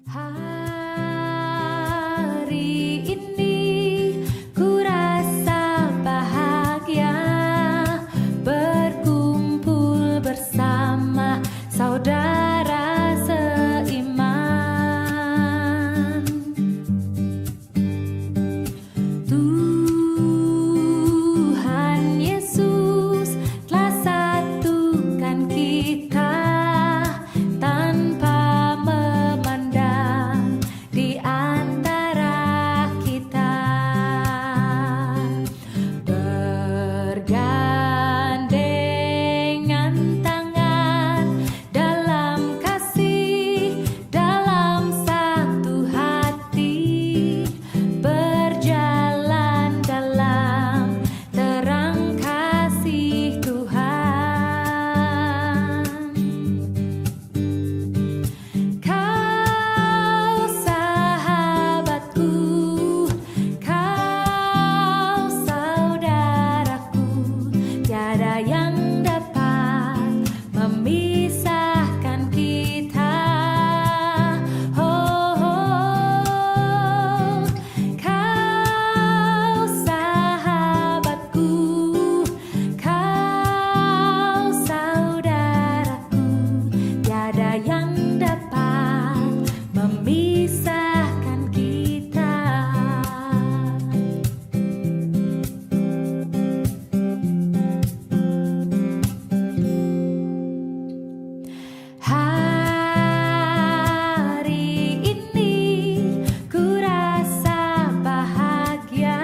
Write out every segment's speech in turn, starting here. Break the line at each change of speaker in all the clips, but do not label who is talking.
Hari ini ku rasa bahagia berkumpul bersama saudara seiman. Tuhan Yesus telah satukan kita tanpa memandang di antara kita, bergandengan tangan dalam kasih, dalam satu hati, berjalan dalam terang kasih Tuhan. Kau sahabatku, kau saudaraku, tiada yang dapat memisahkan kita. Oh, kau sahabatku, kau saudaraku, tiada yang dapat memisahkan kita. Hari ini ku rasa bahagia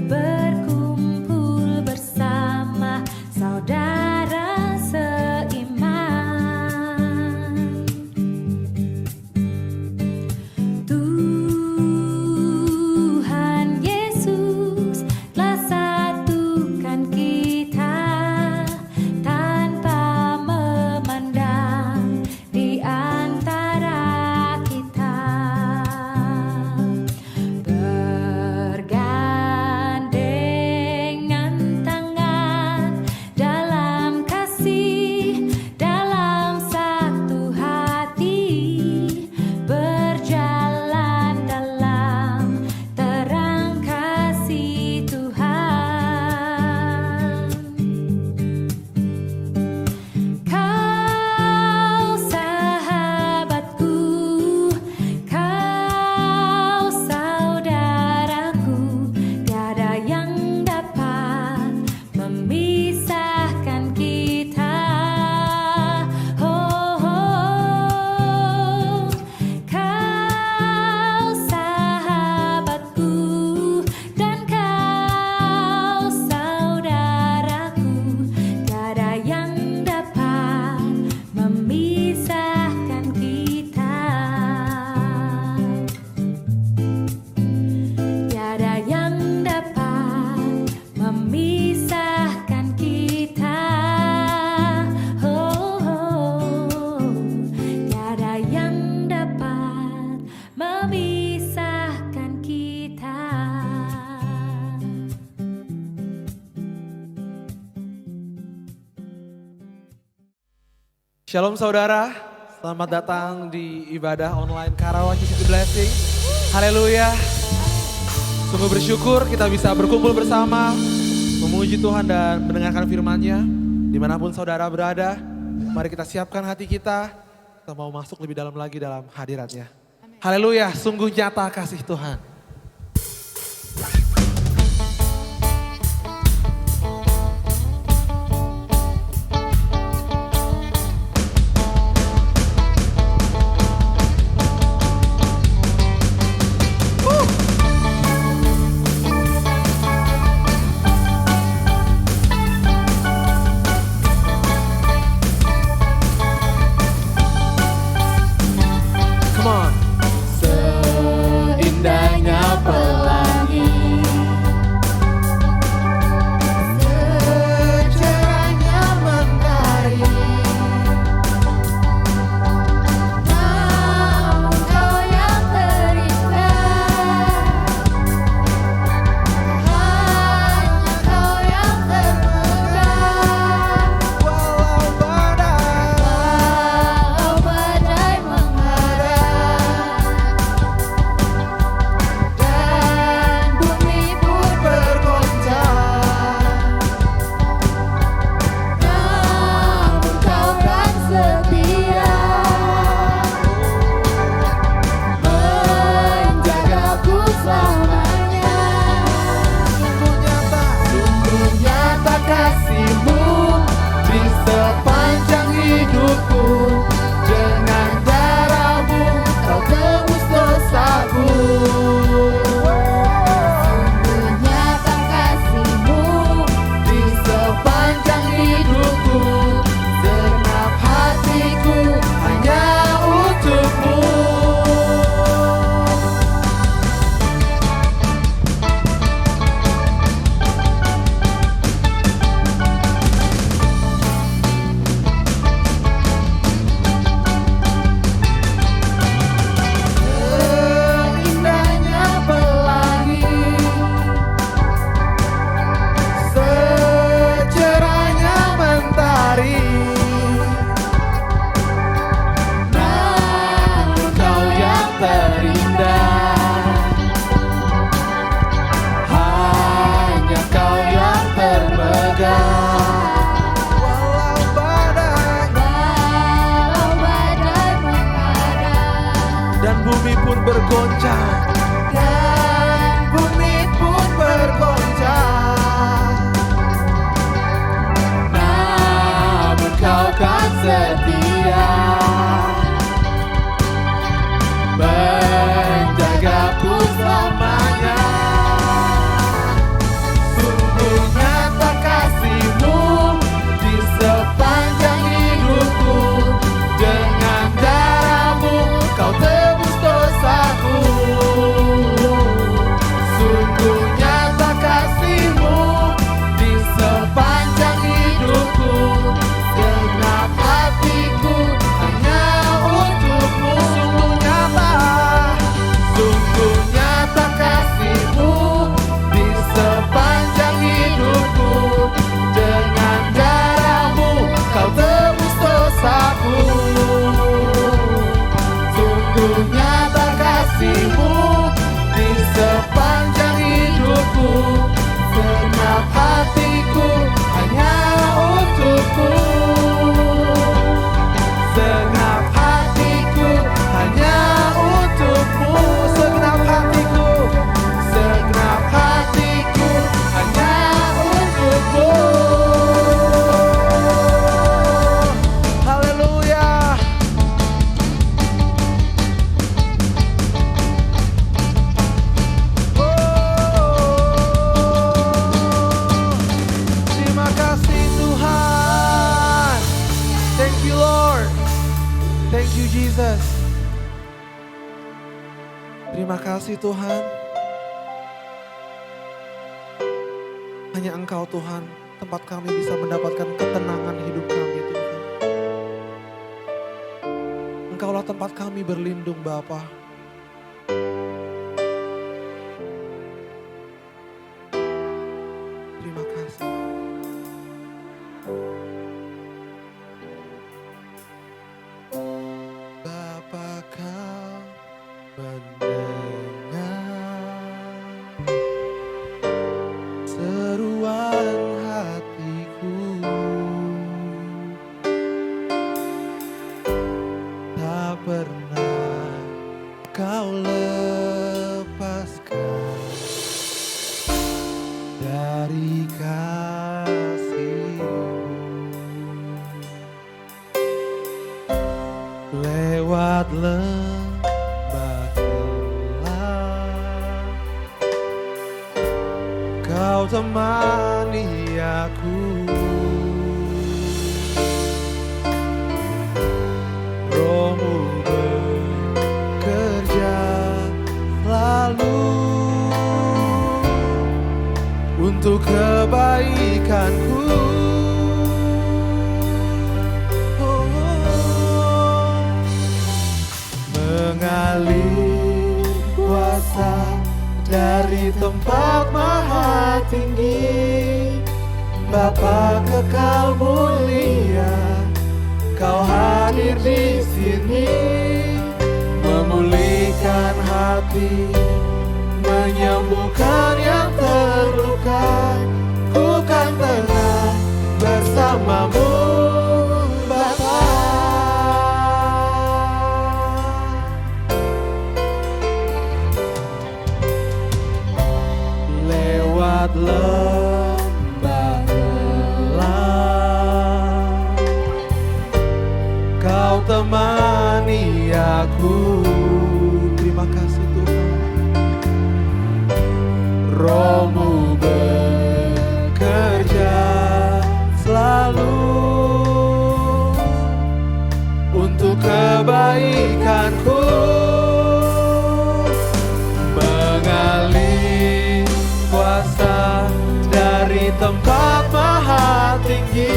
berkumpul bersama saudara seiman. Tuhan Yesus telah satukan kita tanpa memandang di antara kita, bergandengan tangan dalam kasih, dalam satu hati, berjalan dalam terang kasih Tuhan. Kau sahabatku, kau saudaraku, tiada yang dapat memisahkan kita. Oh, kau sahabatku dan kau saudaraku, tiada yang dapat memisahkan kita. Tiada yang dapat memisahkan kita. Oh, tiada yang dapat memisahkan kita.
Shalom saudara, selamat datang di ibadah online Karawaci City Blessing. Haleluya. Sungguh bersyukur kita bisa berkumpul bersama, memuji Tuhan dan mendengarkan firman-Nya. Dimanapun saudara berada, mari kita siapkan hati kita. Kita mau masuk lebih dalam lagi dalam hadirat-Nya. Haleluya, sungguh nyata kasih Tuhan. Come on.
Seindahnya
pun bergoncang, dan bumi pun bergoncang. Namun kau kan setia, menjagaku selamanya. Sungguh nyata kasih-Mu di sepanjang hidupku. Dengan darah-Mu kau tebus dosaku. Sungguh nyata kasih-Mu di sepanjang hidupku. Genap hatiku hanya untuk-Mu. Sungguh nyata kasih-Mu di sepanjang hidupku. Dengan darah-Mu kau tebus dosaku. Sungguh nyata kasih-Mu di sepanjang hidupku. Genap hatiku hanya untuk-Mu. Segenap hatiku hanya untuk-Mu. Segenap hatiku, segenap hatiku hanya untuk-Mu. Haleluya. Terima kasih Tuhan. Thank you Lord. Thank you Jesus. Terima kasih Tuhan. Hanya Engkau Tuhan, tempat kami bisa mendapatkan ketenangan hidup kami Tuhan. Engkaulah tempat kami berlindung Bapa. Terima kasih. Bapa kau mendengar seruan hatiku, tak pernah kau lepaskan dari kasih-Mu. Lewat lembah gelap kau temani aku. Roh-Mu bekerja selalu untuk kebaikanku. Mengalir kuasa dari tempat maha tinggi. Bapa kekal mulia, Kau hadir di sini, memulihkan hati, menyembuhkan yang terluka. Ku kan tenang bersama-Mu Bapa. Lewat lembah gelap Kau temani aku. Terima kasih Tuhan. Roh-Mu bekerja selalu untuk kebaikanku. Mengalir kuasa dari tempat maha tinggi.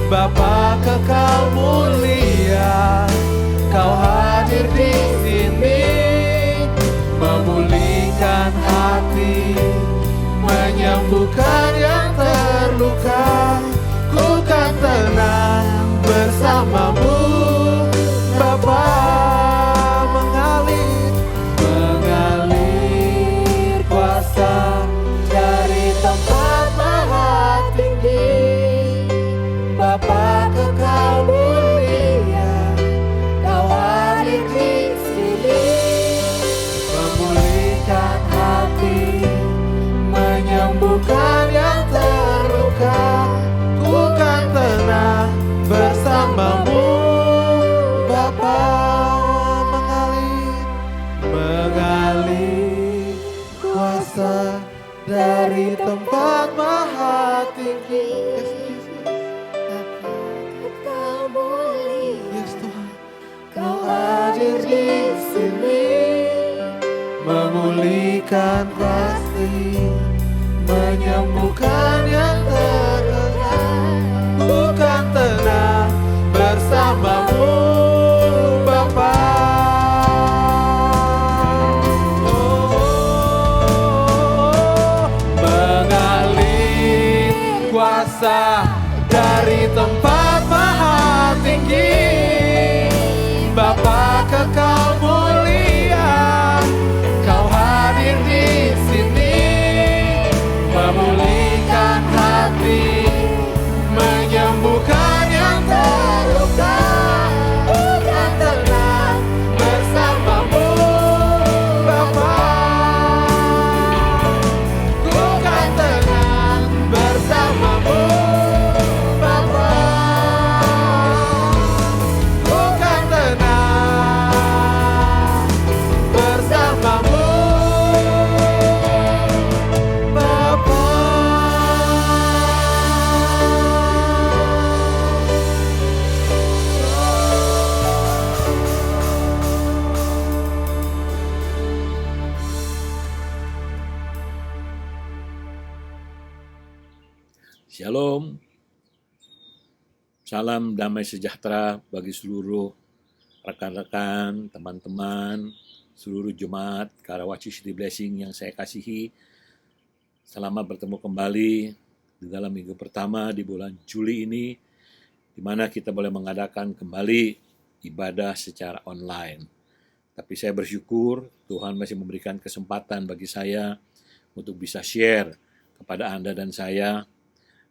Bapa kekal mulia, Kau hadir di sini, memulihkan hati, menyembuhkan yang terluka. Ku kan tenang bersama-Mu Bapa. Mengalir kuasa dari tempat maha tinggi. Bapa kekal mulia, Kau hadir di sini, hadir di sini, memulihkan pasti, menyembuhkan yang tergenang. Bukan tenang bersamamu Bapa. Mengalir kuasa dari tempat maha tinggi, Bapa kekal mulia, Kau hadir di sini, memulihkan hati, menyembuhkan yang terluka. Bukan tenang bersamamu Bapa, bukan tenang bersamamu Bapa, bukan tenang bersamamu Bapa.
Shalom, salam damai sejahtera bagi seluruh rekan-rekan, teman-teman, seluruh jemaat Karawaci City Blessing yang saya kasihi. Selamat bertemu kembali di dalam minggu pertama di bulan Juli ini, di mana kita boleh mengadakan kembali ibadah secara online. Tapi saya bersyukur Tuhan masih memberikan kesempatan bagi saya untuk bisa share kepada Anda dan saya,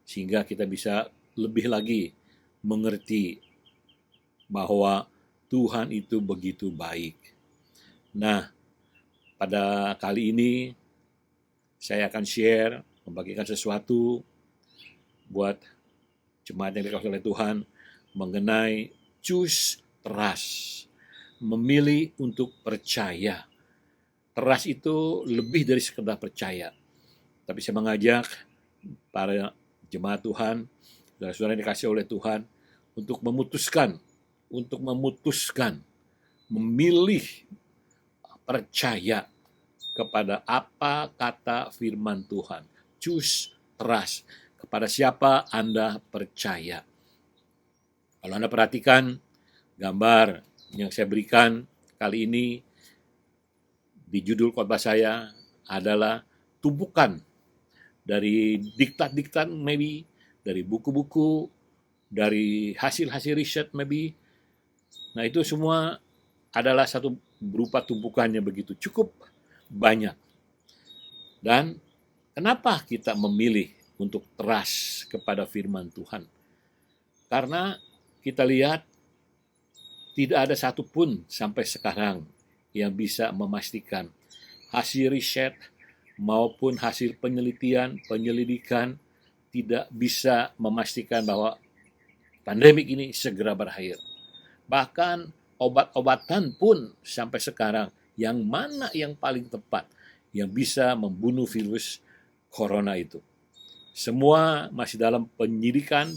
sehingga kita bisa lebih lagi mengerti bahwa Tuhan itu begitu baik. Nah, pada kali ini saya akan share, membagikan sesuatu buat jemaat yang dikasihi oleh Tuhan mengenai choose trust, memilih untuk percaya. Trust itu lebih dari sekedar percaya. Tapi saya mengajak para jemaat Tuhan, saudara-saudara yang dikasihi oleh Tuhan, untuk memutuskan, memilih percaya kepada apa kata firman Tuhan. Choose trust. Kepada siapa Anda percaya. Kalau Anda perhatikan gambar yang saya berikan kali ini di judul khotbah saya adalah tumpukan dari diktat-diktat maybe, dari buku-buku, dari hasil-hasil riset maybe. Nah, itu semua adalah satu berupa tumpukannya begitu cukup banyak. Dan kenapa kita memilih untuk trust kepada firman Tuhan? Karena kita lihat tidak ada satupun sampai sekarang yang bisa memastikan hasil riset maupun hasil penyelidikan tidak bisa memastikan bahwa pandemik ini segera berakhir. Bahkan obat-obatan pun sampai sekarang yang mana yang paling tepat yang bisa membunuh virus corona itu. Semua masih dalam penyelidikan,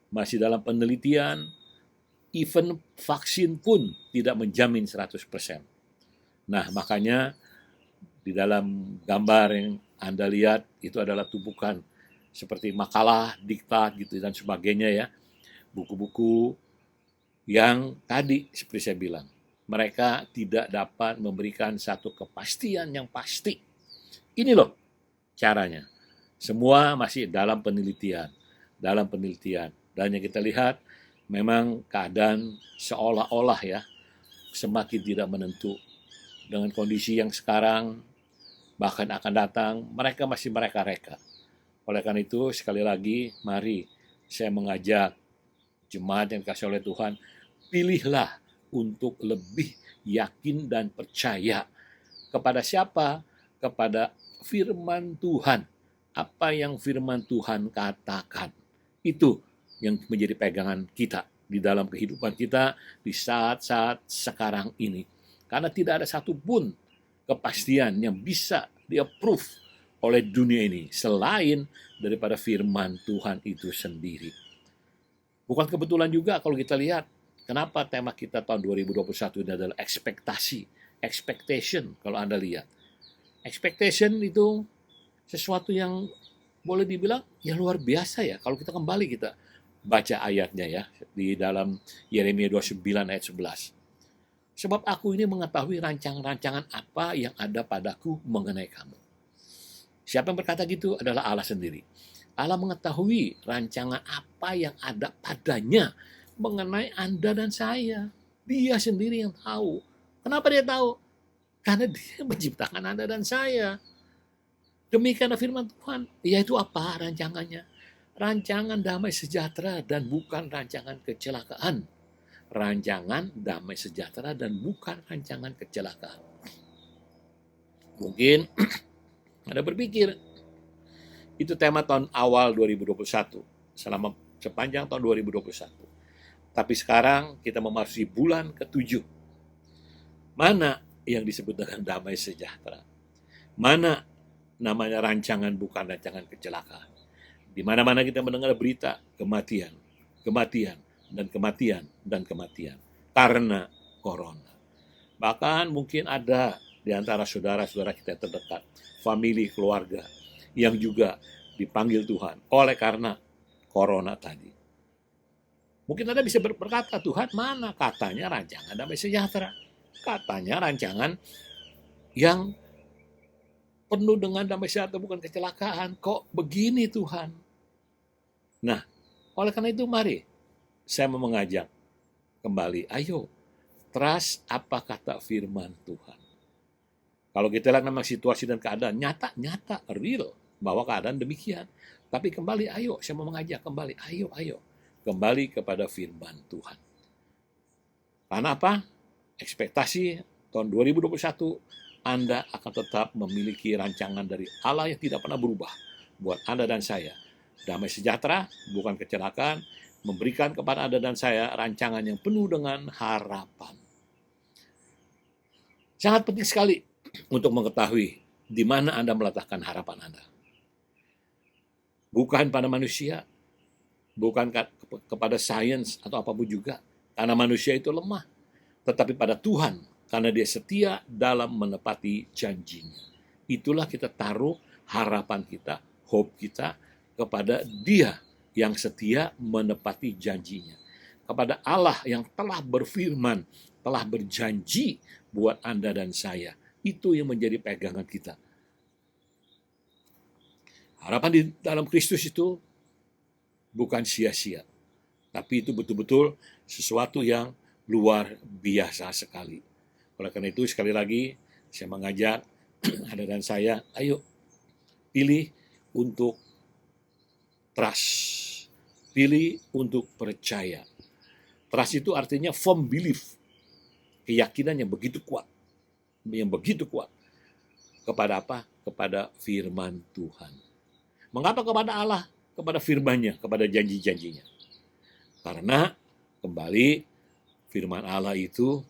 masih dalam penelitian, even vaksin pun tidak menjamin 100%. Nah, makanya di dalam gambar yang Anda lihat itu adalah tumpukan seperti makalah, diktat gitu dan sebagainya ya. Buku-buku yang tadi seperti saya bilang, mereka tidak dapat memberikan satu kepastian yang pasti. Ini loh caranya. Semua masih dalam penelitian. Dan yang kita lihat memang keadaan seolah-olah ya semakin tidak menentu. Dengan kondisi yang sekarang, bahkan akan datang, mereka masih mereka-reka. Oleh karena itu, sekali lagi, mari saya mengajak jemaat yang dikasihi oleh Tuhan, pilihlah untuk lebih yakin dan percaya. Kepada siapa? Kepada firman Tuhan. Apa yang firman Tuhan katakan. Itu yang menjadi pegangan kita di dalam kehidupan kita di saat-saat sekarang ini. Karena tidak ada satupun kepastian yang bisa di-approve oleh dunia ini selain daripada firman Tuhan itu sendiri. Bukan kebetulan juga kalau kita lihat Kenapa tema kita tahun 2021 ini adalah ekspektasi, expectation kalau Anda lihat. Expectation itu sesuatu yang boleh dibilang ya luar biasa ya. Kalau kita kembali kita baca ayatnya ya di dalam Yeremia 29 ayat 11. Sebab aku ini mengetahui rancangan-rancangan apa yang ada padaku mengenai kamu. Siapa yang berkata gitu adalah Allah sendiri. Allah mengetahui rancangan apa yang ada padanya mengenai Anda dan saya. Dia sendiri yang tahu. Kenapa dia tahu? Karena dia menciptakan Anda dan saya. Demikian firman Tuhan. Yaitu apa rancangannya? Rancangan damai sejahtera dan bukan rancangan kecelakaan. Rancangan damai sejahtera dan bukan rancangan kecelakaan. Mungkin Anda berpikir, itu tema tahun awal 2021, sepanjang tahun 2021. Tapi sekarang kita memasuki bulan ke-7. Mana yang disebut dengan damai sejahtera? Mana namanya rancangan bukan rancangan kecelakaan? Di mana-mana kita mendengar berita kematian, kematian, dan kematian, dan kematian. Karena corona. Bahkan mungkin ada di antara saudara-saudara kita terdekat, famili, keluarga, yang juga dipanggil Tuhan oleh karena corona tadi. Mungkin Anda bisa berkata, Tuhan mana katanya rancangan damai sejahtera? Katanya rancangan yang penuh dengan damai sejahtera bukan kecelakaan. Kok begini Tuhan? Nah, oleh karena itu mari saya mau mengajak kembali, ayo trust apa kata firman Tuhan. Kalau kita lihat memang situasi dan keadaan nyata, real, bahwa keadaan demikian. Tapi kembali, ayo, saya mau mengajak kembali, ayo, kembali kepada firman Tuhan. Karena apa? Ekspektasi tahun 2021, Anda akan tetap memiliki rancangan dari Allah yang tidak pernah berubah buat Anda dan saya. Damai sejahtera, bukan kecelakaan, memberikan kepada Anda dan saya rancangan yang penuh dengan harapan. Sangat penting sekali untuk mengetahui di mana Anda meletakkan harapan Anda. Bukan pada manusia, bukan kepada sains atau apapun juga, karena manusia itu lemah. Tetapi pada Tuhan, karena Dia setia dalam menepati janjinya. Itulah kita taruh harapan kita, hope kita kepada Dia yang setia menepati janjinya. Kepada Allah yang telah berfirman, telah berjanji buat Anda dan saya. Itu yang menjadi pegangan kita. Harapan di dalam Kristus itu bukan sia-sia. Tapi itu betul-betul sesuatu yang luar biasa sekali. Oleh karena itu sekali lagi saya mengajak Anda dan saya, ayo pilih untuk trust. Pilih untuk percaya. Trust itu artinya firm belief. Keyakinan yang begitu kuat. Yang begitu kuat. Kepada apa? Kepada firman Tuhan. Mengapa kepada Allah? Kepada firman-Nya, kepada janji-janjinya. Karena kembali firman Allah itu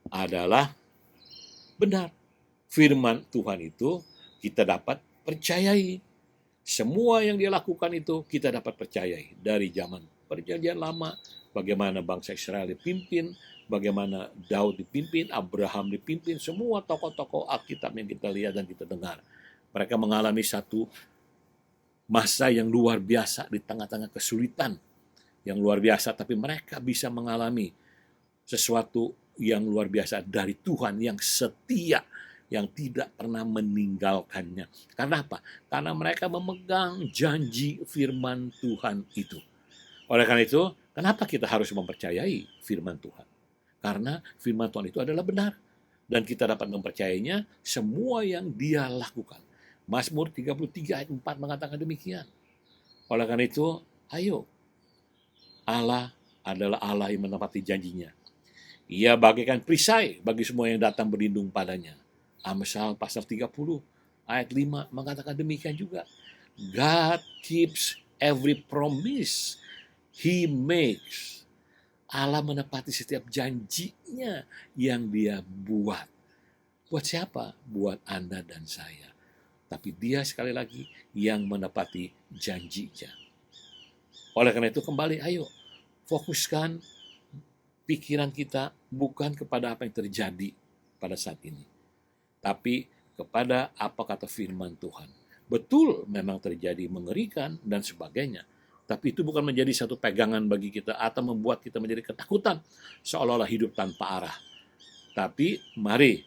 adalah benar. Firman Tuhan itu kita dapat percayai. Semua yang Dia lakukan itu kita dapat percayai. Dari zaman perjanjian lama, bagaimana bangsa Israel dipimpin, bagaimana Daud dipimpin, Abraham dipimpin, semua tokoh-tokoh Alkitab yang kita lihat dan kita dengar. Mereka mengalami satu masa yang luar biasa di tengah-tengah kesulitan yang luar biasa, tapi mereka bisa mengalami sesuatu yang luar biasa dari Tuhan yang setia, yang tidak pernah meninggalkannya. Karena apa? Karena mereka memegang janji firman Tuhan itu. Oleh karena itu, kenapa kita harus mempercayai firman Tuhan? Karena firman Tuhan itu adalah benar. Dan kita dapat mempercayainya semua yang Dia lakukan. Mazmur 33 ayat 4 mengatakan demikian. Oleh karena itu, ayo. Allah adalah Allah yang menepati janjinya. Ia bagaikan perisai bagi semua yang datang berlindung padanya. Amsal pasal 30 ayat 5 mengatakan demikian juga. God keeps every promise He makes. Allah menepati setiap janjinya yang Dia buat. Buat siapa? Buat Anda dan saya. Tapi Dia sekali lagi yang menepati janjinya. Oleh karena itu kembali, ayo fokuskan pikiran kita bukan kepada apa yang terjadi pada saat ini, tapi kepada apa kata firman Tuhan. Betul memang terjadi mengerikan dan sebagainya, tapi itu bukan menjadi satu pegangan bagi kita atau membuat kita menjadi ketakutan seolah-olah hidup tanpa arah. Tapi mari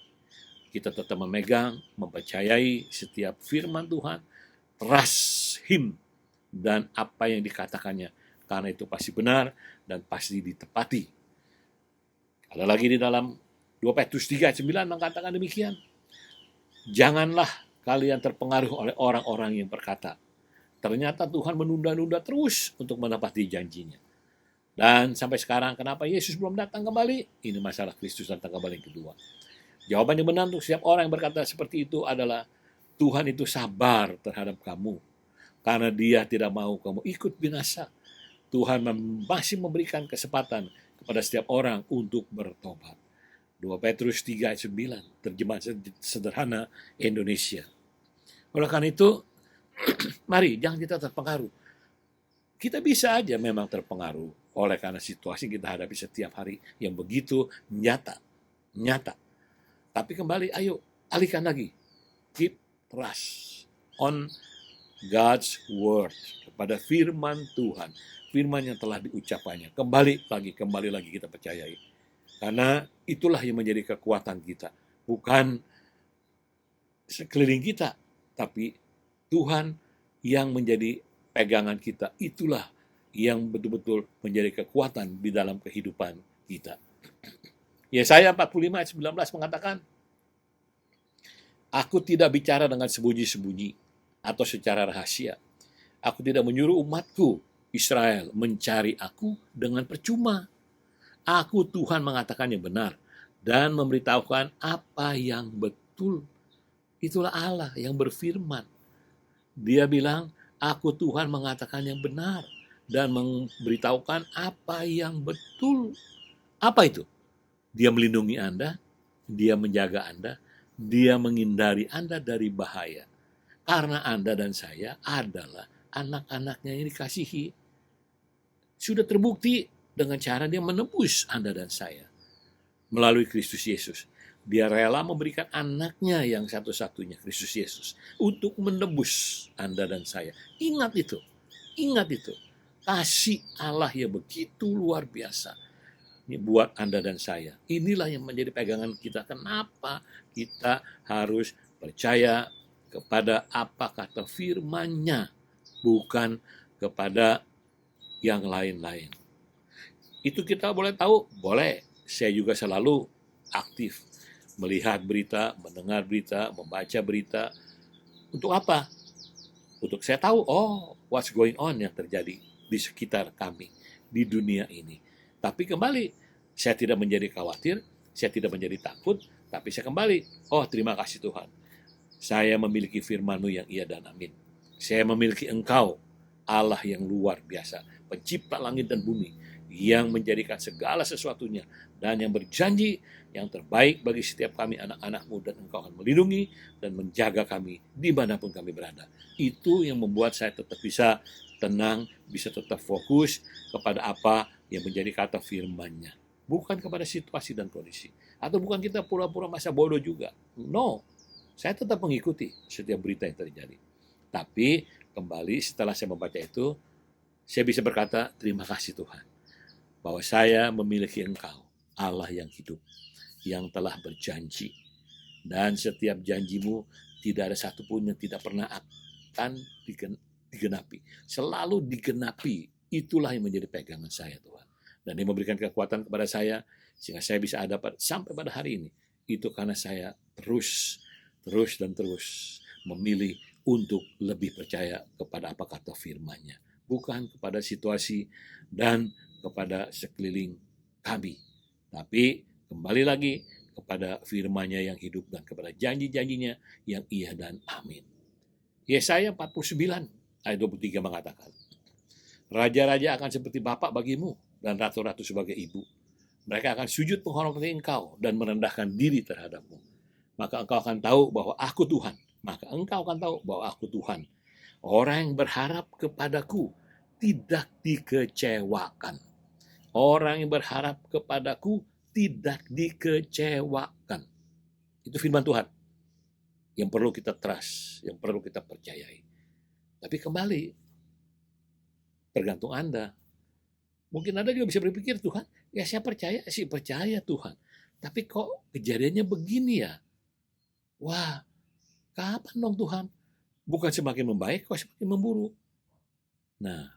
kita tetap memegang, mempercayai setiap firman Tuhan, trust Him dan apa yang dikatakannya, karena itu pasti benar dan pasti ditepati. Ada lagi di dalam 2 Petrus 3 ayat 9 mengatakan demikian. Janganlah kalian terpengaruh oleh orang-orang yang berkata, ternyata Tuhan menunda-nunda terus untuk menepati janjinya. Dan sampai sekarang kenapa Yesus belum datang kembali? Ini masalah Kristus datang kembali yang kedua. Jawaban yang benar untuk setiap orang yang berkata seperti itu adalah Tuhan itu sabar terhadap kamu. Karena Dia tidak mau kamu ikut binasa. Tuhan masih memberikan kesempatan kepada setiap orang untuk bertobat. 2 Petrus 3 ayat 9, terjemahan sederhana Indonesia. Oleh karena itu, mari jangan kita terpengaruh. Kita bisa aja memang terpengaruh oleh karena situasi kita hadapi setiap hari yang begitu nyata. Tapi kembali, ayo alihkan lagi. Keep trust on God's word, kepada firman Tuhan. Firman yang telah diucapkannya. Kembali lagi kita percayai. Karena itulah yang menjadi kekuatan kita. Bukan sekeliling kita, tapi Tuhan yang menjadi pegangan kita. Itulah yang betul-betul menjadi kekuatan di dalam kehidupan kita. Yesaya 45 ayat 19 mengatakan, Aku tidak bicara dengan sembunyi-sembunyi atau secara rahasia. Aku tidak menyuruh umatku Israel mencari aku dengan percuma. Aku Tuhan mengatakan yang benar dan memberitahukan apa yang betul. Itulah Allah yang berfirman. Dia bilang, aku Tuhan mengatakan yang benar dan memberitahukan apa yang betul. Apa itu? Dia melindungi Anda, Dia menjaga Anda, Dia menghindari Anda dari bahaya. Karena Anda dan saya adalah anak-anaknya yang dikasihi. Sudah terbukti dengan cara Dia menebus Anda dan saya. Melalui Kristus Yesus. Dia rela memberikan anaknya yang satu-satunya, Kristus Yesus, untuk menebus Anda dan saya. Ingat itu. Kasih Allah yang begitu luar biasa. Ini buat Anda dan saya. Inilah yang menjadi pegangan kita. Kenapa kita harus percaya kepada apa kata firman-Nya, bukan kepada yang lain-lain. Itu kita boleh tahu? Boleh. Saya juga selalu aktif melihat berita, mendengar berita, membaca berita. Untuk apa? Untuk saya tahu, what's going on yang terjadi di sekitar kami, di dunia ini. Tapi kembali, saya tidak menjadi khawatir, saya tidak menjadi takut, tapi saya kembali, terima kasih Tuhan. Saya memiliki firman-Mu yang iya dan amin. Saya memiliki Engkau, Allah yang luar biasa, pencipta langit dan bumi, yang menjadikan segala sesuatunya, dan yang berjanji yang terbaik bagi setiap kami anak-anak-Mu, dan Engkau akan melindungi dan menjaga kami dimanapun kami berada. Itu yang membuat saya tetap bisa tenang, bisa tetap fokus kepada apa yang menjadi kata firman-Nya. Bukan kepada situasi dan kondisi. Atau bukan kita pura-pura masa bodoh juga. No, saya tetap mengikuti setiap berita yang terjadi. Tapi kembali setelah saya membaca itu, saya bisa berkata, terima kasih Tuhan. Bahwa saya memiliki Engkau, Allah yang hidup, yang telah berjanji. Dan setiap janji-Mu tidak ada satupun yang tidak pernah akan digenapi. Selalu digenapi. Itulah yang menjadi pegangan saya Tuhan. Dan Dia memberikan kekuatan kepada saya, sehingga saya bisa ada sampai pada hari ini. Itu karena saya terus memilih untuk lebih percaya kepada apa kata firman-Nya. Bukan kepada situasi dan kepada sekeliling kami. Tapi kembali lagi kepada firman-Nya yang hidup dan kepada janji-janjinya yang iya dan amin. Yesaya 49 ayat 23 mengatakan, Raja-raja akan seperti bapak bagimu dan ratu-ratu sebagai ibu. Mereka akan sujud menghormati engkau dan merendahkan diri terhadapmu. Maka engkau akan tahu bahwa aku Tuhan. Orang yang berharap kepadaku tidak dikecewakan. Orang yang berharap kepadaku tidak dikecewakan. Itu firman Tuhan yang perlu kita trust, yang perlu kita percayai. Tapi kembali, tergantung Anda. Mungkin Anda juga bisa berpikir, Tuhan, ya saya percaya Tuhan. Tapi kok kejadiannya begini ya? Wah, kapan dong Tuhan? Bukan semakin membaik, kok semakin memburuk. Nah,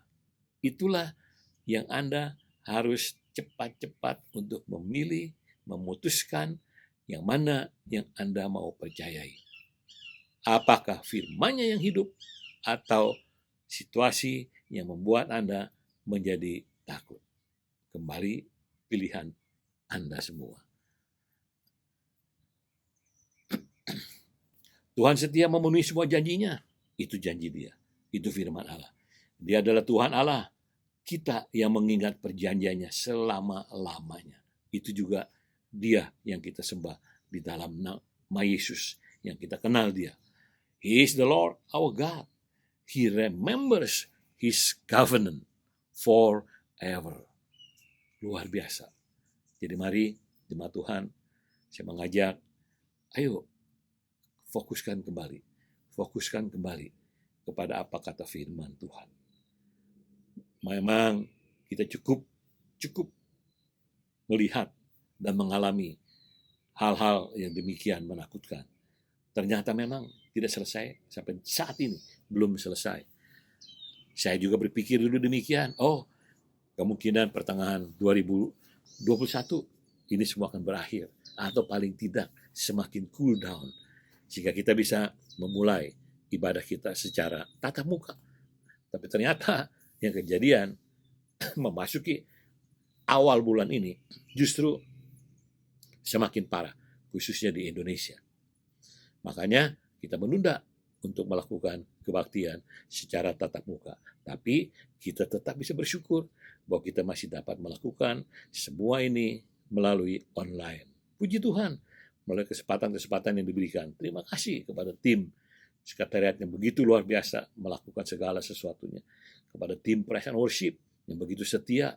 itulah yang Anda harus cepat-cepat untuk memilih, memutuskan yang mana yang Anda mau percayai. Apakah firman-Nya yang hidup atau situasi yang membuat Anda menjadi takut? Kembali pilihan Anda semua. Tuhan setia memenuhi semua janjinya. Itu janji Dia. Itu firman Allah. Dia adalah Tuhan Allah. Kita yang mengingat perjanjiannya selama-lamanya. Itu juga Dia yang kita sembah di dalam nama Yesus. Yang kita kenal Dia. He is the Lord our God. He remembers His covenant forever. Luar biasa. Jadi mari, jemaat Tuhan, saya mengajak, ayo fokuskan kembali kepada apa kata firman Tuhan. Memang kita cukup melihat dan mengalami hal-hal yang demikian menakutkan. Ternyata memang tidak selesai sampai saat ini, belum selesai. Saya juga berpikir dulu demikian. Oh, kemungkinan pertengahan 2021 ini semua akan berakhir, atau paling tidak semakin cool down, sehingga kita bisa memulai ibadah kita secara tatap muka. Tapi ternyata yang kejadian memasuki awal bulan ini justru semakin parah, khususnya di Indonesia. Makanya kita menunda untuk melakukan kebaktian secara tatap muka. Tapi kita tetap bisa bersyukur bahwa kita masih dapat melakukan semua ini melalui online. Puji Tuhan, melalui kesempatan-kesempatan yang diberikan. Terima kasih kepada tim sekretariat yang begitu luar biasa melakukan segala sesuatunya. Kepada tim Praise and Worship yang begitu setia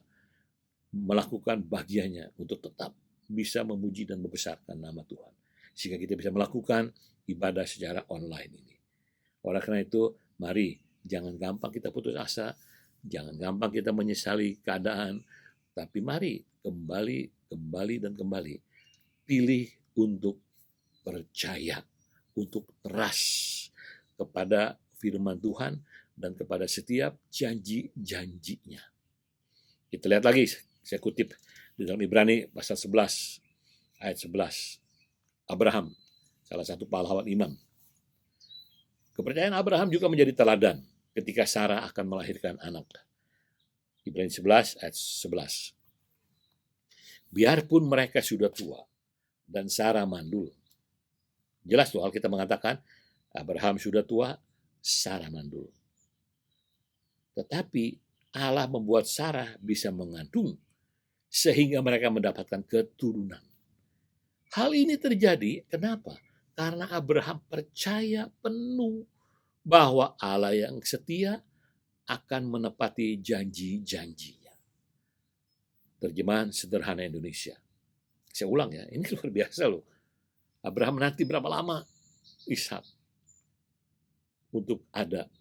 melakukan bagiannya untuk tetap bisa memuji dan membesarkan nama Tuhan. Sehingga kita bisa melakukan ibadah secara online ini. Oleh karena itu, mari jangan gampang kita putus asa, jangan gampang kita menyesali keadaan, tapi mari kembali pilih untuk percaya, untuk trust kepada firman Tuhan dan kepada setiap janji-janjinya. Kita lihat lagi, saya kutip di dalam Ibrani pasal 11 ayat 11. Abraham, salah satu pahlawan iman. Kepercayaan Abraham juga menjadi teladan ketika Sarah akan melahirkan anak. Ibrani 11 ayat 11. Biarpun mereka sudah tua dan Sarah mandul. Jelas tuh Alkitab mengatakan Abraham sudah tua, Sarah mandul. Tetapi Allah membuat Sarah bisa mengandung sehingga mereka mendapatkan keturunan. Hal ini terjadi kenapa? Karena Abraham percaya penuh bahwa Allah yang setia akan menepati janji-janjinya. Terjemahan sederhana Indonesia. Saya ulang ya, ini luar biasa loh. Abraham nanti berapa lama Ishak untuk ada.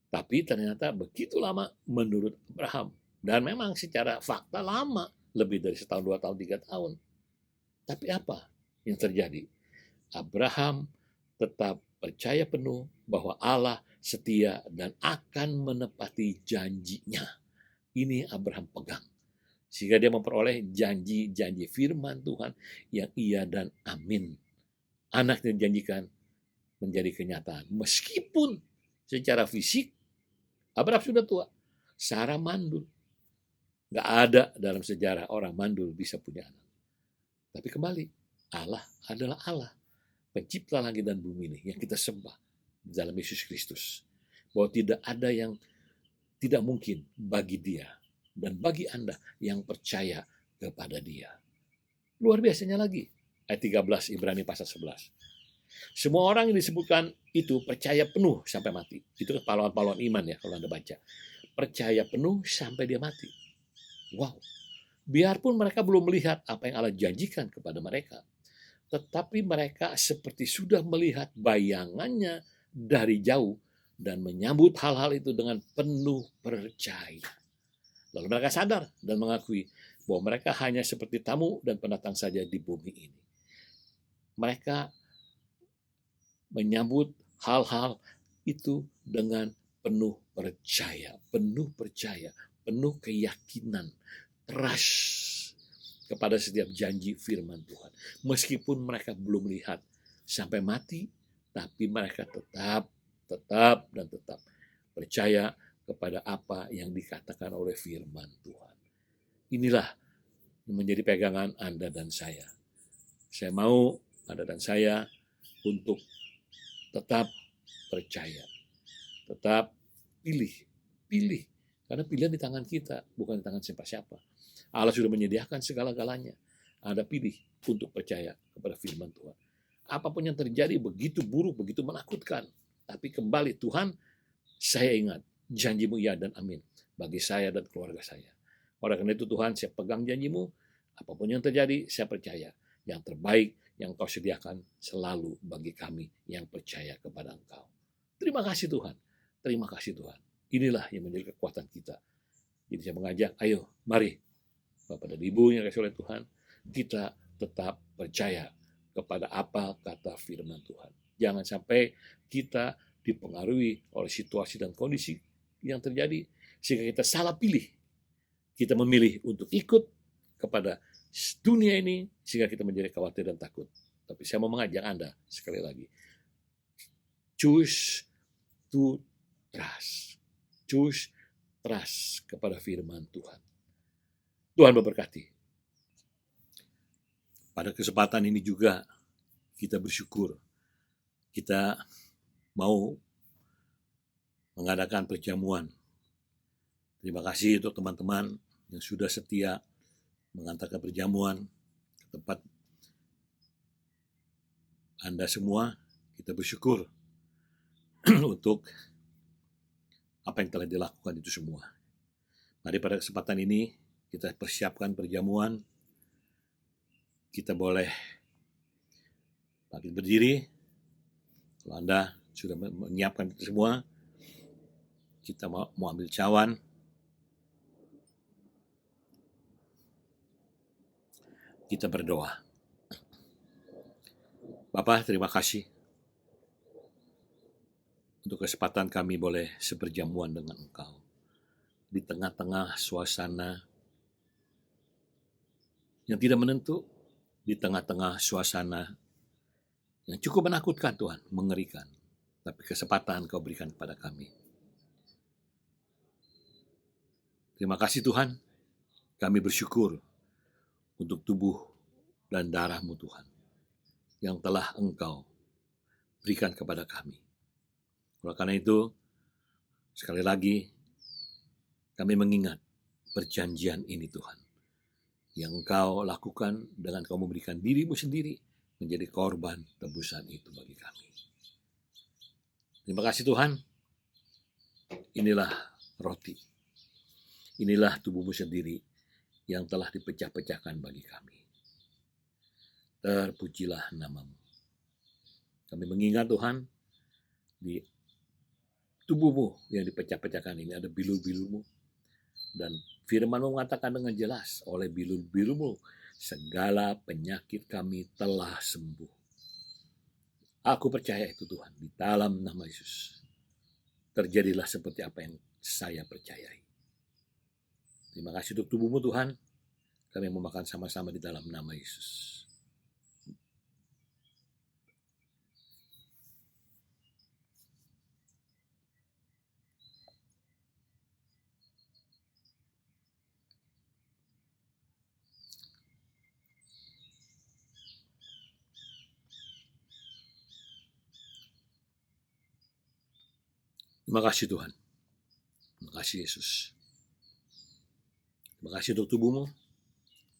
Tapi ternyata begitu lama menurut Abraham. Dan memang secara fakta lama, lebih dari 1 tahun, 2 tahun, 3 tahun. Tapi apa yang terjadi? Abraham tetap percaya penuh bahwa Allah setia dan akan menepati janjinya. Ini Abraham pegang. Sehingga dia memperoleh janji-janji firman Tuhan yang iya dan amin. Anak yang dijanjikan menjadi kenyataan. Meskipun secara fisik Abraham sudah tua, Sarah mandul. Gak ada dalam sejarah orang mandul bisa punya anak. Tapi kembali, Allah adalah Allah. Pencipta langit dan bumi ini yang kita sembah di dalam Yesus Kristus. Bahwa tidak ada yang tidak mungkin bagi Dia dan bagi Anda yang percaya kepada Dia. Luar biasanya lagi, ayat 13 Ibrani pasal 11. Semua orang yang disebutkan itu percaya penuh sampai mati. Itu pahlawan-pahlawan iman ya kalau Anda baca. Percaya penuh sampai dia mati. Wow, Biarpun mereka belum melihat apa yang Allah janjikan kepada mereka, tetapi mereka seperti sudah melihat bayangannya dari jauh dan menyambut hal-hal itu dengan penuh percaya. Lalu mereka sadar dan mengakui bahwa mereka hanya seperti tamu dan pendatang saja di bumi ini. Mereka menyambut hal-hal itu dengan penuh percaya, penuh keyakinan, trust kepada setiap janji firman Tuhan. Meskipun mereka belum lihat sampai mati, tapi mereka tetap percaya kepada apa yang dikatakan oleh firman Tuhan. Inilah yang menjadi pegangan Anda dan saya. Saya mau Anda dan saya untuk tetap percaya, tetap pilih. Karena pilihan di tangan kita, bukan di tangan siapa-siapa. Allah sudah menyediakan segala-galanya. Anda pilih untuk percaya kepada firman Tuhan. Apapun yang terjadi begitu buruk, begitu menakutkan. Tapi kembali Tuhan, saya ingat janjimu ya dan amin bagi saya dan keluarga saya. Oleh karena itu Tuhan, saya pegang janjimu. Apapun yang terjadi, saya percaya. Yang terbaik yang Kau sediakan selalu bagi kami yang percaya kepada Engkau. Terima kasih Tuhan. Terima kasih Tuhan. Inilah yang menjadi kekuatan kita. Jadi saya mengajak, ayo mari Bapak dan Ibu yang dikasihi oleh Tuhan, kita tetap percaya kepada apa kata firman Tuhan. Jangan sampai kita dipengaruhi oleh situasi dan kondisi yang terjadi sehingga kita salah pilih. Kita memilih untuk ikut kepada dunia ini sehingga kita menjadi khawatir dan takut. Tapi saya mau mengajak Anda sekali lagi. Choose to trust. Choose trust kepada firman Tuhan. Tuhan memberkati. Pada kesempatan ini juga kita bersyukur. Kita mau mengadakan perjamuan. Terima kasih untuk teman-teman yang sudah setia mengantarkan perjamuan ke tempat Anda semua. Kita bersyukur untuk apa yang telah dilakukan itu semua. Mari pada kesempatan ini kita persiapkan perjamuan. Kita boleh bangkit berdiri. Kalau Anda sudah menyiapkan itu semua, kita mau ambil cawan. Kita berdoa. Bapa, terima kasih untuk kesempatan kami boleh seperjamuan dengan Engkau di tengah-tengah suasana yang tidak menentu, di tengah-tengah suasana yang cukup menakutkan Tuhan, mengerikan. Tapi kesempatan Kau berikan kepada kami. Terima kasih Tuhan, kami bersyukur untuk tubuh dan darah-Mu Tuhan, yang telah Engkau berikan kepada kami. Oleh karena itu, sekali lagi, kami mengingat perjanjian ini Tuhan, yang Engkau lakukan dengan Kau memberikan diri-Mu sendiri menjadi korban tebusan itu bagi kami. Terima kasih Tuhan, inilah roti, inilah tubuh-Mu sendiri yang telah dipecah-pecahkan bagi kami. Terpujilah nama-Mu. Kami mengingat Tuhan, di tubuh-Mu yang dipecah-pecahkan ini ada bilur-bilur-Mu. Dan firman-Mu mengatakan dengan jelas, oleh bilur-bilur-Mu segala penyakit kami telah sembuh. Aku percaya itu Tuhan, di dalam nama Yesus. Terjadilah seperti apa yang saya percayai. Terima kasih untuk tubuh-Mu Tuhan. Kami mau makan sama-sama di dalam nama Yesus. Terima kasih Tuhan. Terima kasih Yesus. Terima kasih untuk tubuh-Mu.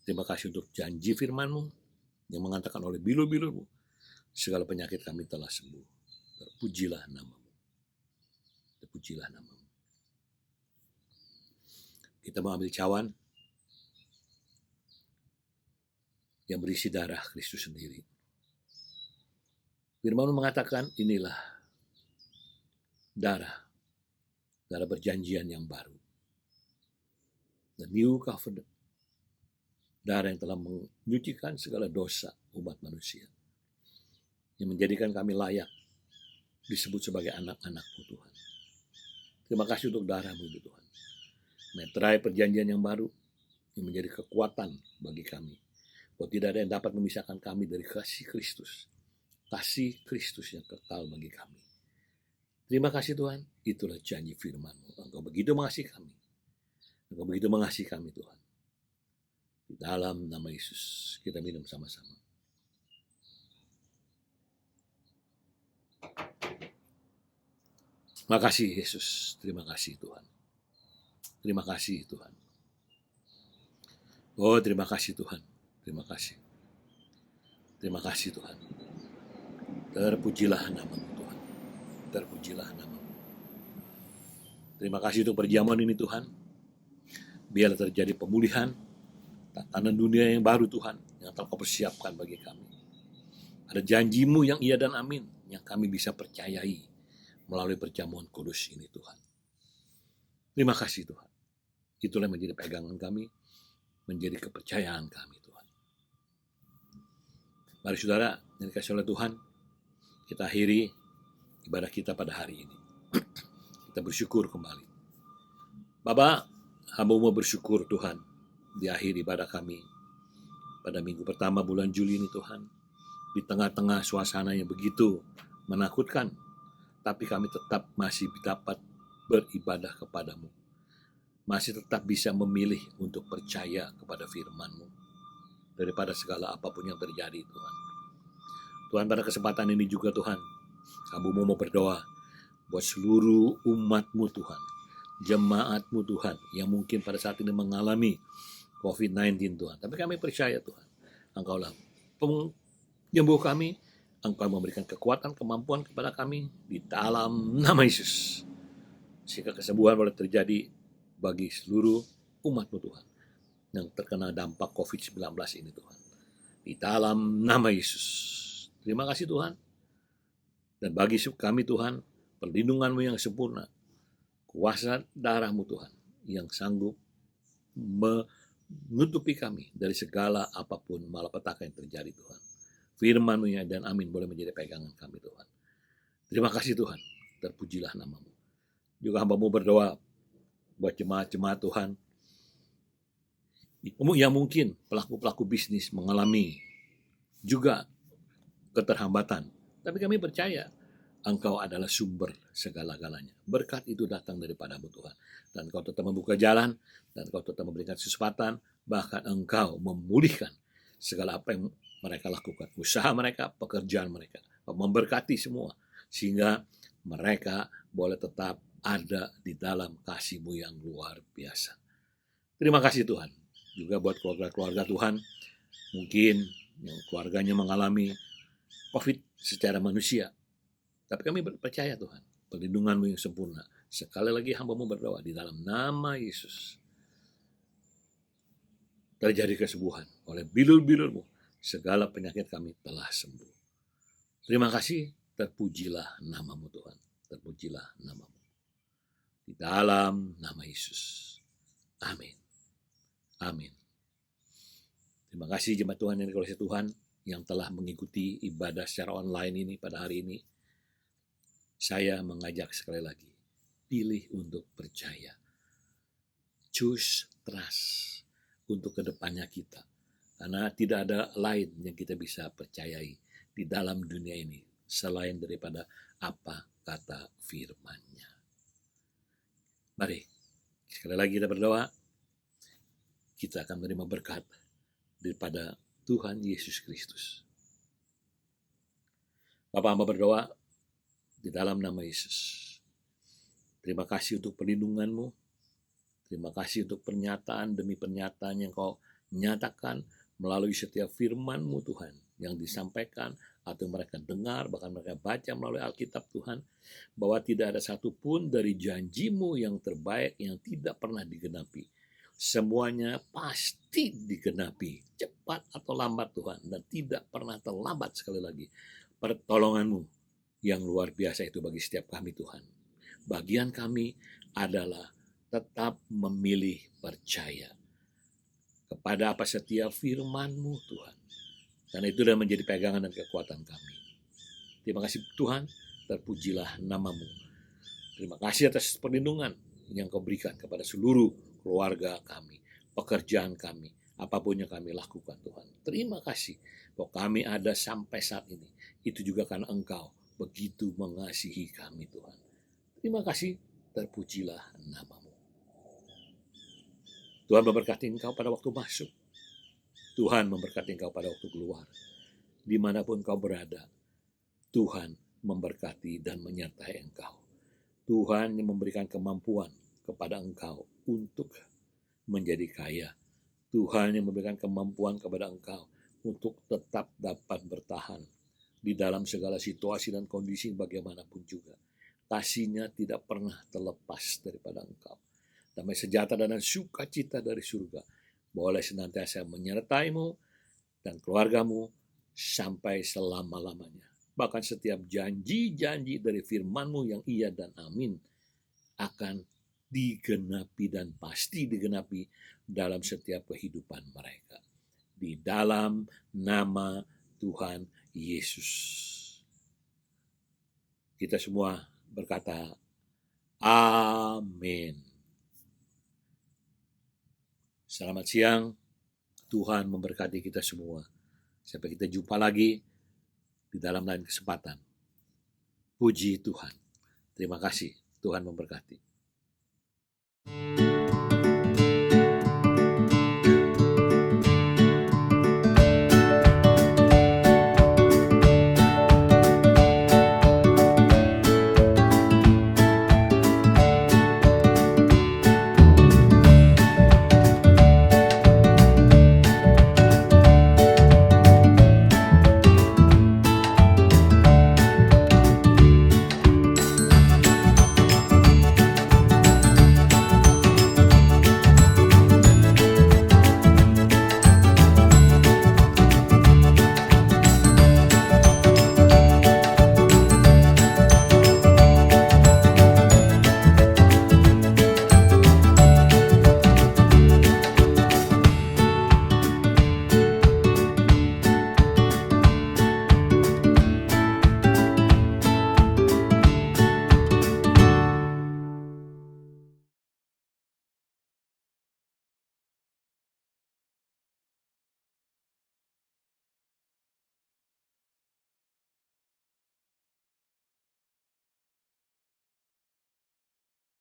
Terima kasih untuk janji firman-Mu yang mengatakan oleh bilur-bilur-Mu segala penyakit kami telah sembuh. Terpujilah nama-Mu. Terpujilah nama-Mu. Kita mau ambil cawan. yang berisi darah Kristus sendiri. Firman-Mu mengatakan, inilah darah perjanjian yang baru. The new covenant. Darah yang telah menyucikan segala dosa umat manusia. Yang menjadikan kami layak disebut sebagai anak-anak-Mu Tuhan. Terima kasih untuk darah-Mu Tuhan. Meterai perjanjian yang baru yang menjadi kekuatan bagi kami. Bahwa tidak ada yang dapat memisahkan kami dari kasih Kristus. Kasih Kristus yang kekal bagi kami. Terima kasih Tuhan, itulah janji firman-Mu. Engkau begitu mengasihi kami. Engkau begitu mengasihi kami Tuhan. Di dalam nama Yesus, kita minum sama-sama. Terima kasih Yesus, terima kasih Tuhan. Terima kasih Tuhan. Oh terima kasih Tuhan, terima kasih. Terima kasih Tuhan. Terpujilah nama-Mu Tuhan. Terpujilah nama-Mu. Terima kasih untuk perjamuan ini Tuhan. Biarlah terjadi pemulihan, tatanan dunia yang baru Tuhan, yang telah Kau persiapkan bagi kami. Ada janji-Mu yang iya dan amin, yang kami bisa percayai melalui perjamuan kudus ini Tuhan. Terima kasih Tuhan. Itulah yang menjadi pegangan kami, menjadi kepercayaan kami Tuhan. Mari saudara, yang dikasihi oleh Tuhan, kita akhiri ibadah kita pada hari ini. Kita bersyukur kembali. Bapa, hamba-Mu bersyukur Tuhan, di akhir ibadah kami pada minggu pertama bulan Juli ini Tuhan, di tengah-tengah suasana yang begitu menakutkan, tapi kami tetap masih dapat beribadah kepada-Mu. Masih tetap bisa memilih untuk percaya kepada firman-Mu. Daripada segala apapun yang terjadi Tuhan. Tuhan pada kesempatan ini juga Tuhan, hamba-Mu mau berdoa buat seluruh umat-Mu Tuhan. Jemaat-Mu Tuhan yang mungkin pada saat ini mengalami COVID-19 Tuhan. Tapi kami percaya Tuhan, Engkau-lah penyembuh kami. Engkau memberikan kekuatan, kemampuan kepada kami di dalam nama Yesus. Sehingga kesembuhan boleh terjadi bagi seluruh umat-Mu Tuhan yang terkena dampak COVID-19 ini Tuhan. Di dalam nama Yesus. Terima kasih Tuhan. Dan bagi kami Tuhan, perlindungan-Mu yang sempurna. Kuasa darah-Mu Tuhan yang sanggup menutupi kami dari segala apapun malapetaka yang terjadi Tuhan. Firman-Mu ya dan amin boleh menjadi pegangan kami Tuhan. Terima kasih Tuhan, terpujilah nama-Mu. Juga hamba-Mu berdoa buat jemaat-jemaat Tuhan yang mungkin pelaku-pelaku bisnis mengalami juga keterhambatan. Tapi kami percaya Engkau adalah sumber segala-galanya. Berkat itu datang daripada-Mu Tuhan. Dan Engkau tetap membuka jalan, dan Engkau tetap memberikan kesempatan, bahkan Engkau memulihkan segala apa yang mereka lakukan, usaha mereka, pekerjaan mereka, memberkati semua, sehingga mereka boleh tetap ada di dalam kasih-Mu yang luar biasa. Terima kasih Tuhan, juga buat keluarga-keluarga Tuhan, mungkin yang keluarganya mengalami COVID secara manusia, tapi kami percaya Tuhan, perlindungan-Mu yang sempurna. Sekali lagi hamba-Mu berdoa di dalam nama Yesus. Terjadi kesembuhan oleh bilur-bilur-Mu. Segala penyakit kami telah sembuh. Terima kasih, terpujilah nama-Mu Tuhan. Terpujilah nama-Mu. Di dalam nama Yesus. Amin. Amin. Terima kasih jemaat Tuhan yang dikasihi Tuhan yang telah mengikuti ibadah secara online ini pada hari ini. Saya mengajak sekali lagi, pilih untuk percaya. Choose trust untuk kedepannya kita. Karena tidak ada lain yang kita bisa percayai di dalam dunia ini selain daripada apa kata firman-Nya. Mari, sekali lagi kita berdoa. Kita akan menerima berkat daripada Tuhan Yesus Kristus. Bapak hamba berdoa di dalam nama Yesus. Terima kasih untuk perlindungan-Mu. Terima kasih untuk pernyataan demi pernyataan yang Kau nyatakan melalui setiap firman-Mu Tuhan yang disampaikan atau mereka dengar, bahkan mereka baca melalui Alkitab Tuhan, bahwa tidak ada satupun dari janji-Mu yang terbaik yang tidak pernah digenapi. semuanya pasti digenapi, cepat atau lambat Tuhan, dan tidak pernah terlambat. Sekali lagi, pertolongan-Mu yang luar biasa itu bagi setiap kami Tuhan. Bagian kami adalah tetap memilih percaya kepada apa setiap firman-Mu Tuhan. Karena itu sudah menjadi pegangan dan kekuatan kami. Terima kasih Tuhan, terpujilah nama-Mu. Terima kasih atas perlindungan yang Kau berikan kepada seluruh keluarga kami, pekerjaan kami, apapun yang kami lakukan Tuhan. Terima kasih bahwa kami ada sampai saat ini. Itu juga karena Engkau begitu mengasihi kami Tuhan. Terima kasih, terpujilah nama-Mu. Tuhan memberkati Engkau pada waktu masuk. Tuhan memberkati Engkau pada waktu keluar. Dimanapun Kau berada, Tuhan memberkati dan menyertai Engkau. Tuhan yang memberikan kemampuan kepada Engkau untuk menjadi kaya. Tuhan yang memberikan kemampuan kepada Engkau untuk tetap dapat bertahan di dalam segala situasi dan kondisi bagaimanapun juga. Kasih-Nya tidak pernah terlepas daripada Engkau. Damai sejahtera dan sukacita dari surga boleh senantiasa menyertai-Mu dan keluarga-Mu sampai selama-lamanya. Bahkan setiap janji-janji dari firman-Mu yang iya dan amin akan digenapi dan pasti digenapi dalam setiap kehidupan mereka. Di dalam nama Tuhan Yesus. Kita semua berkata, amin. Selamat siang, Tuhan memberkati kita semua. Sampai kita jumpa lagi di dalam lain kesempatan. Puji Tuhan. Terima kasih, Tuhan memberkati.